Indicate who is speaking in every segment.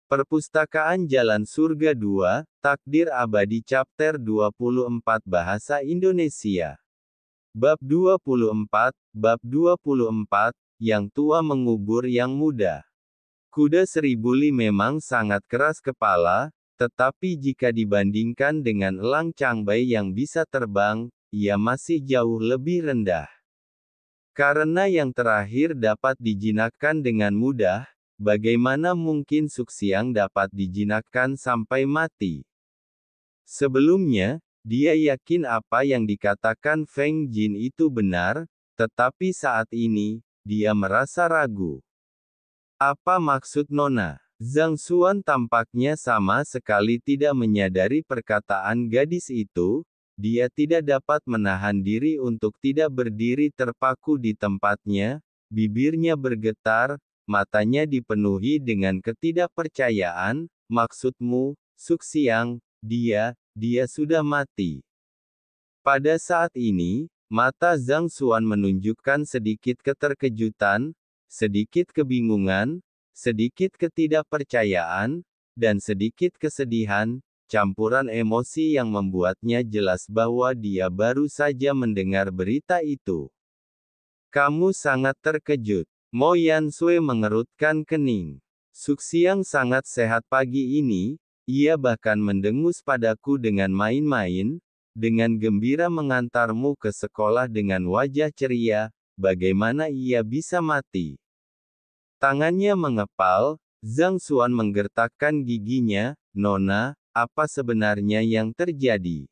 Speaker 1: Perpustakaan Jalan Surga 2, Takdir Abadi Chapter 24 Bahasa Indonesia. Bab 24, Bab 24, Yang Tua Mengubur Yang Muda. Kuda 1000 li memang sangat keras kepala, tetapi jika dibandingkan dengan elang Changbai yang bisa terbang, ia masih jauh lebih rendah. Karena yang terakhir dapat dijinakkan dengan mudah, bagaimana mungkin Suxiang dapat dijinakkan sampai mati? Sebelumnya, dia yakin apa yang dikatakan Feng Jin itu benar, tetapi saat ini, dia merasa ragu. Apa maksud Nona? Zhang Xuan tampaknya sama sekali tidak menyadari perkataan gadis itu. Dia tidak dapat menahan diri untuk tidak berdiri terpaku di tempatnya, bibirnya bergetar, matanya dipenuhi dengan ketidakpercayaan. Maksudmu, Suxiang, dia sudah mati. Pada saat ini, mata Zhang Xuan menunjukkan sedikit keterkejutan, sedikit kebingungan, sedikit ketidakpercayaan, dan sedikit kesedihan, campuran emosi yang membuatnya jelas bahwa dia baru saja mendengar berita itu. Kamu sangat terkejut. Mo Yansui mengerutkan kening. Suxiang sangat sehat pagi ini, ia bahkan mendengus padaku dengan main-main, dengan gembira mengantarmu ke sekolah dengan wajah ceria, bagaimana ia bisa mati? Tangannya mengepal, Zhang Xuan menggertakkan giginya, Nona, apa sebenarnya yang terjadi?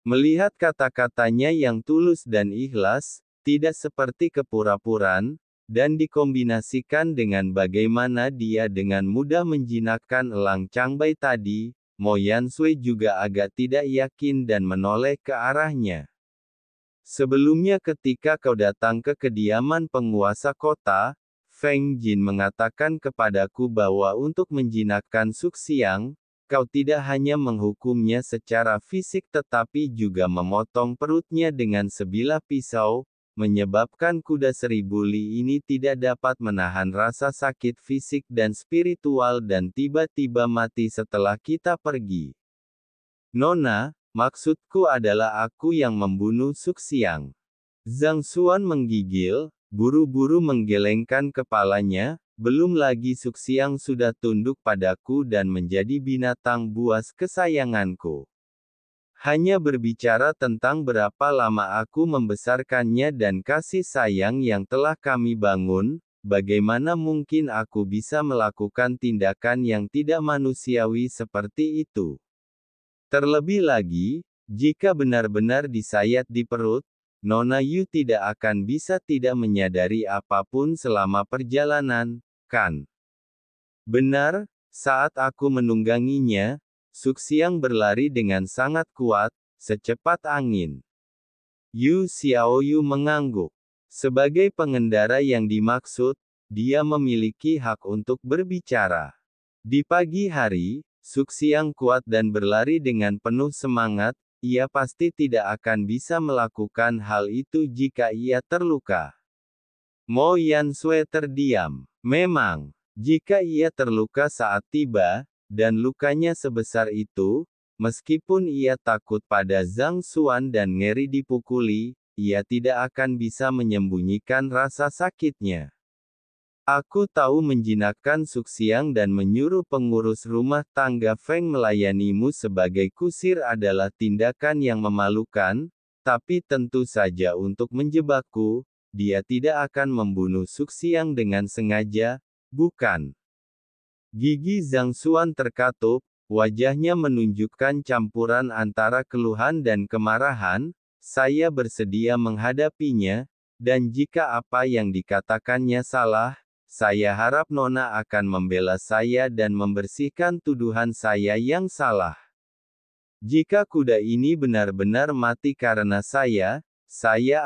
Speaker 1: Melihat kata-katanya yang tulus dan ikhlas, tidak seperti kepura-puraan, dan dikombinasikan dengan bagaimana dia dengan mudah menjinakkan elang Changbai tadi, Mo Yansui juga agak tidak yakin dan menoleh ke arahnya. Sebelumnya ketika kau datang ke kediaman penguasa kota, Feng Jin mengatakan kepadaku bahwa untuk menjinakkan Suxiang, kau tidak hanya menghukumnya secara fisik tetapi juga memotong perutnya dengan sebilah pisau, menyebabkan kuda 1000 li ini tidak dapat menahan rasa sakit fisik dan spiritual dan tiba-tiba mati setelah kita pergi. Nona, maksudku adalah aku yang membunuh Suxiang. Zhang Xuan menggigil, buru-buru menggelengkan kepalanya. Belum lagi Suxiang sudah tunduk padaku dan menjadi binatang buas kesayanganku. Hanya berbicara tentang berapa lama aku membesarkannya dan kasih sayang yang telah kami bangun, bagaimana mungkin aku bisa melakukan tindakan yang tidak manusiawi seperti itu? Terlebih lagi, jika benar-benar disayat di perut, Nona Yu tidak akan bisa tidak menyadari apapun selama perjalanan, kan? Benar, saat aku menungganginya, Suxiang berlari dengan sangat kuat, secepat angin. Yu Xiaoyu mengangguk. Sebagai pengendara yang dimaksud, dia memiliki hak untuk berbicara. Di pagi hari, Suxiang kuat dan berlari dengan penuh semangat. Ia pasti tidak akan bisa melakukan hal itu jika ia terluka. Mo Yansui terdiam. Memang, jika ia terluka saat tiba, dan lukanya sebesar itu, meskipun ia takut pada Zhang Xuan dan ngeri dipukuli, ia tidak akan bisa menyembunyikan rasa sakitnya. Aku tahu menjinakkan Suxiang dan menyuruh pengurus rumah tangga Feng melayanimu sebagai kusir adalah tindakan yang memalukan, tapi tentu saja untuk menjebakku, dia tidak akan membunuh Suxiang dengan sengaja, bukan? Gigi Zhang Xuan terkatup, wajahnya menunjukkan campuran antara keluhan dan kemarahan. Saya bersedia menghadapinya, dan jika apa yang dikatakannya salah, saya harap Nona akan membela saya dan membersihkan tuduhan saya yang salah. Jika kuda ini benar-benar mati karena saya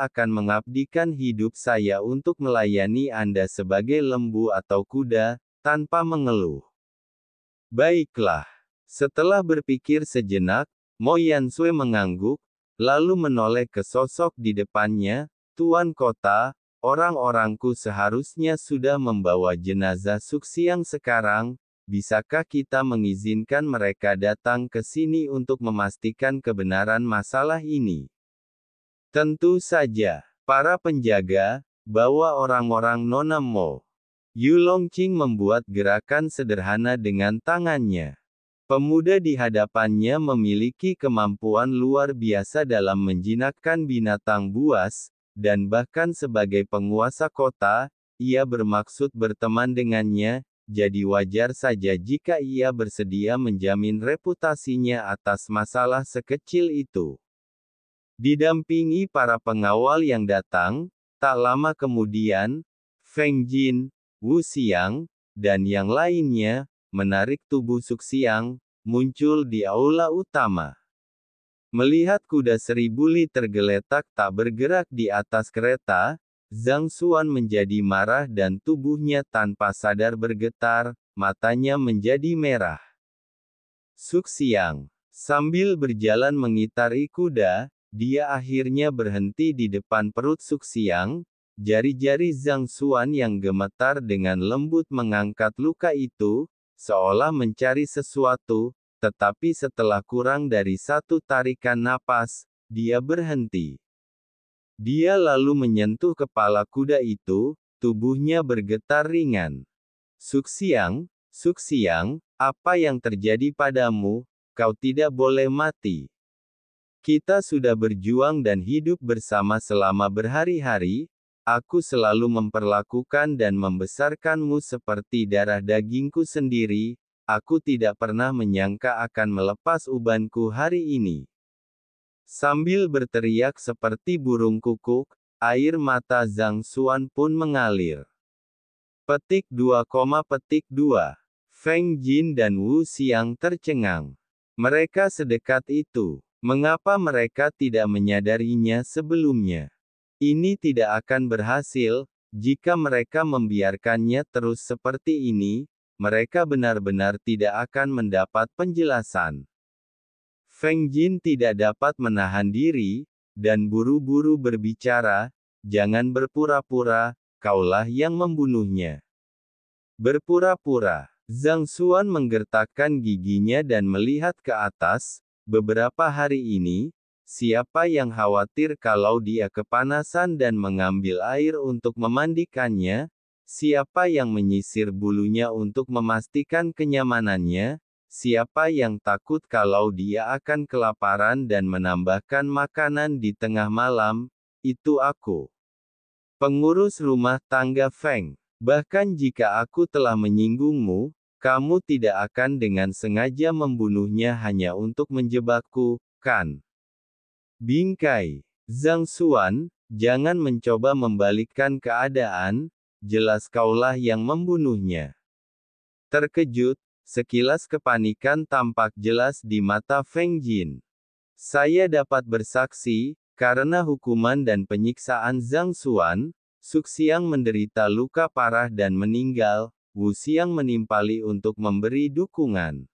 Speaker 1: akan mengabdikan hidup saya untuk melayani Anda sebagai lembu atau kuda, tanpa mengeluh. Baiklah. Setelah berpikir sejenak, Mo Yansui mengangguk, lalu menoleh ke sosok di depannya, Tuan Kota, orang-orangku seharusnya sudah membawa jenazah Suxiang sekarang, bisakah kita mengizinkan mereka datang ke sini untuk memastikan kebenaran masalah ini? Tentu saja, para penjaga, bawa orang-orang Nona Mo. Yu Longqing membuat gerakan sederhana dengan tangannya. Pemuda di hadapannya memiliki kemampuan luar biasa dalam menjinakkan binatang buas, dan bahkan sebagai penguasa kota, ia bermaksud berteman dengannya, jadi wajar saja jika ia bersedia menjamin reputasinya atas masalah sekecil itu. Didampingi para pengawal yang datang, tak lama kemudian, Feng Jin, Wu Xiang, dan yang lainnya, menarik tubuh Suxiang, muncul di aula utama. Melihat kuda 1000 li tergeletak tak bergerak di atas kereta, Zhang Xuan menjadi marah dan tubuhnya tanpa sadar bergetar, matanya menjadi merah. Suxiang, sambil berjalan mengitari kuda, dia akhirnya berhenti di depan perut Suxiang. Jari-jari Zhang Xuan yang gemetar dengan lembut mengangkat luka itu, seolah mencari sesuatu, tetapi setelah kurang dari satu tarikan napas, dia berhenti. Dia lalu menyentuh kepala kuda itu, tubuhnya bergetar ringan. Suxiang, Suxiang, apa yang terjadi padamu? Kau tidak boleh mati. Kita sudah berjuang dan hidup bersama selama berhari-hari. Aku selalu memperlakukan dan membesarkanmu seperti darah dagingku sendiri. Aku tidak pernah menyangka akan melepas ubanku hari ini. Sambil berteriak seperti burung kukuk, air mata Zhang Xuan pun mengalir. Petik 2, Feng Jin dan Wu Xiang tercengang. Mereka sedekat itu. Mengapa mereka tidak menyadarinya sebelumnya? Ini tidak akan berhasil, jika mereka membiarkannya terus seperti ini, mereka benar-benar tidak akan mendapat penjelasan. Feng Jin tidak dapat menahan diri, dan buru-buru berbicara, jangan berpura-pura, kaulah yang membunuhnya. Berpura-pura. Zhang Xuan menggertakkan giginya dan melihat ke atas. Beberapa hari ini, siapa yang khawatir kalau dia kepanasan dan mengambil air untuk memandikannya? Siapa yang menyisir bulunya untuk memastikan kenyamanannya? Siapa yang takut kalau dia akan kelaparan dan menambahkan makanan di tengah malam? Itu aku. Pengurus rumah tangga Feng. Bahkan jika aku telah menyinggungmu, kamu tidak akan dengan sengaja membunuhnya hanya untuk menjebakku, kan? Bingkai. Zhang Xuan, jangan mencoba membalikkan keadaan, jelas kaulah yang membunuhnya. Terkejut, sekilas kepanikan tampak jelas di mata Feng Jin. Saya dapat bersaksi, karena hukuman dan penyiksaan Zhang Xuan, Suxiang menderita luka parah dan meninggal, Wu Xiang menimpali untuk memberi dukungan.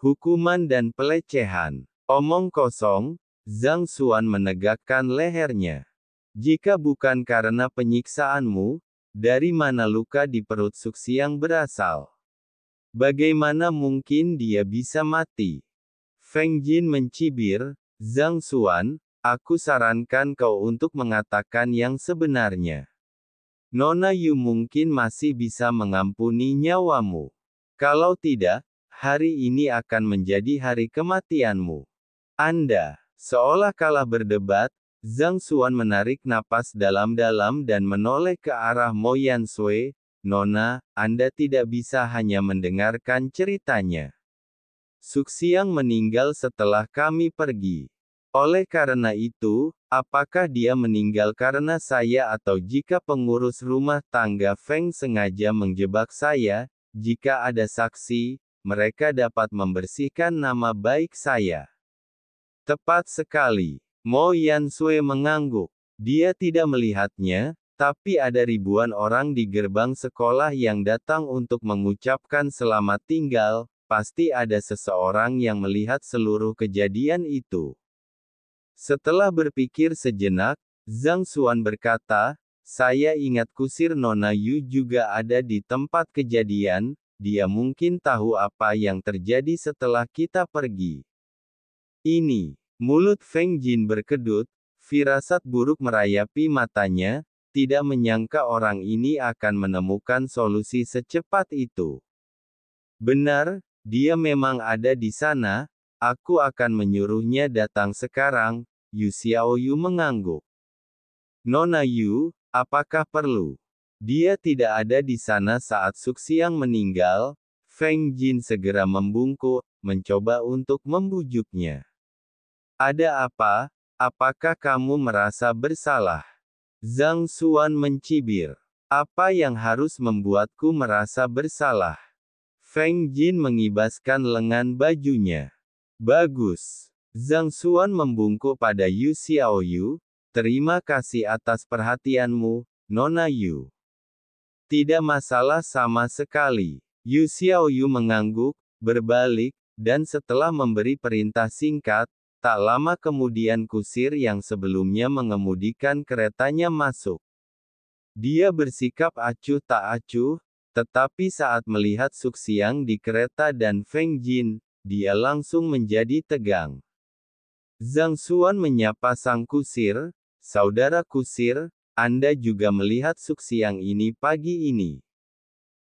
Speaker 1: Hukuman dan pelecehan. Omong kosong. Zhang Xuan menegakkan lehernya. Jika bukan karena penyiksaanmu, dari mana luka di perut Suxiang berasal? Bagaimana mungkin dia bisa mati? Feng Jin mencibir, Zhang Xuan, aku sarankan kau untuk mengatakan yang sebenarnya. Nona Yu mungkin masih bisa mengampuni nyawamu. Kalau tidak, hari ini akan menjadi hari kematianmu. Anda. Seolah kalah berdebat, Zhang Xuan menarik napas dalam-dalam dan menoleh ke arah Mo Yansui. Nona, Anda tidak bisa hanya mendengarkan ceritanya. Suxiang meninggal setelah kami pergi. Oleh karena itu, apakah dia meninggal karena saya atau jika pengurus rumah tangga Feng sengaja menjebak saya? Jika ada saksi, mereka dapat membersihkan nama baik saya. Tepat sekali. Mo Yansui mengangguk. Dia tidak melihatnya, tapi ada ribuan orang di gerbang sekolah yang datang untuk mengucapkan selamat tinggal. Pasti ada seseorang yang melihat seluruh kejadian itu. Setelah berpikir sejenak, Zhang Xuan berkata, saya ingat kusir Nona Yu juga ada di tempat kejadian, dia mungkin tahu apa yang terjadi setelah kita pergi. Ini, mulut Feng Jin berkedut, firasat buruk merayapi matanya, tidak menyangka orang ini akan menemukan solusi secepat itu. Benar, dia memang ada di sana, aku akan menyuruhnya datang sekarang, Yu Xiaoyu mengangguk. Nona Yu, apakah perlu? Dia tidak ada di sana saat Suxiang meninggal. Feng Jin segera membungkuk, mencoba untuk membujuknya. Ada apa? Apakah kamu merasa bersalah? Zhang Xuan mencibir. Apa yang harus membuatku merasa bersalah? Feng Jin mengibaskan lengan bajunya. Bagus. Zhang Xuan membungkuk pada Yu Xiaoyu. Terima kasih atas perhatianmu, Nona Yu. Tidak masalah sama sekali. Yu Xiaoyu mengangguk, berbalik, dan setelah memberi perintah singkat, tak lama kemudian kusir yang sebelumnya mengemudikan keretanya masuk. Dia bersikap acuh tak acuh, tetapi saat melihat Suxiang di kereta dan Feng Jin, dia langsung menjadi tegang. Zhang Xuan menyapa sang kusir, "Saudara kusir, Anda juga melihat Suxiang ini pagi ini.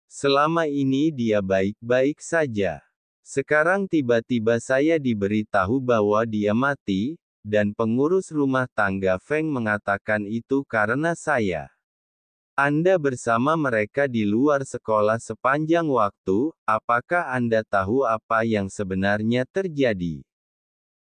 Speaker 1: Selama ini dia baik-baik saja. Sekarang tiba-tiba saya diberitahu bahwa dia mati, dan pengurus rumah tangga Feng mengatakan itu karena saya. Anda bersama mereka di luar sekolah sepanjang waktu, apakah Anda tahu apa yang sebenarnya terjadi?"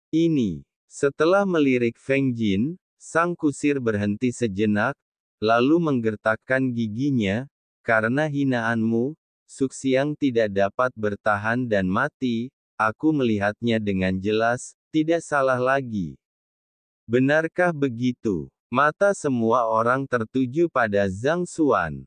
Speaker 1: Ini. Setelah melirik Feng Jin, sang kusir berhenti sejenak, lalu menggertakkan giginya, "Karena hinaanmu, Suxiang tidak dapat bertahan dan mati, aku melihatnya dengan jelas, tidak salah lagi. Benarkah begitu?" Mata semua orang tertuju pada Zhang Xuan.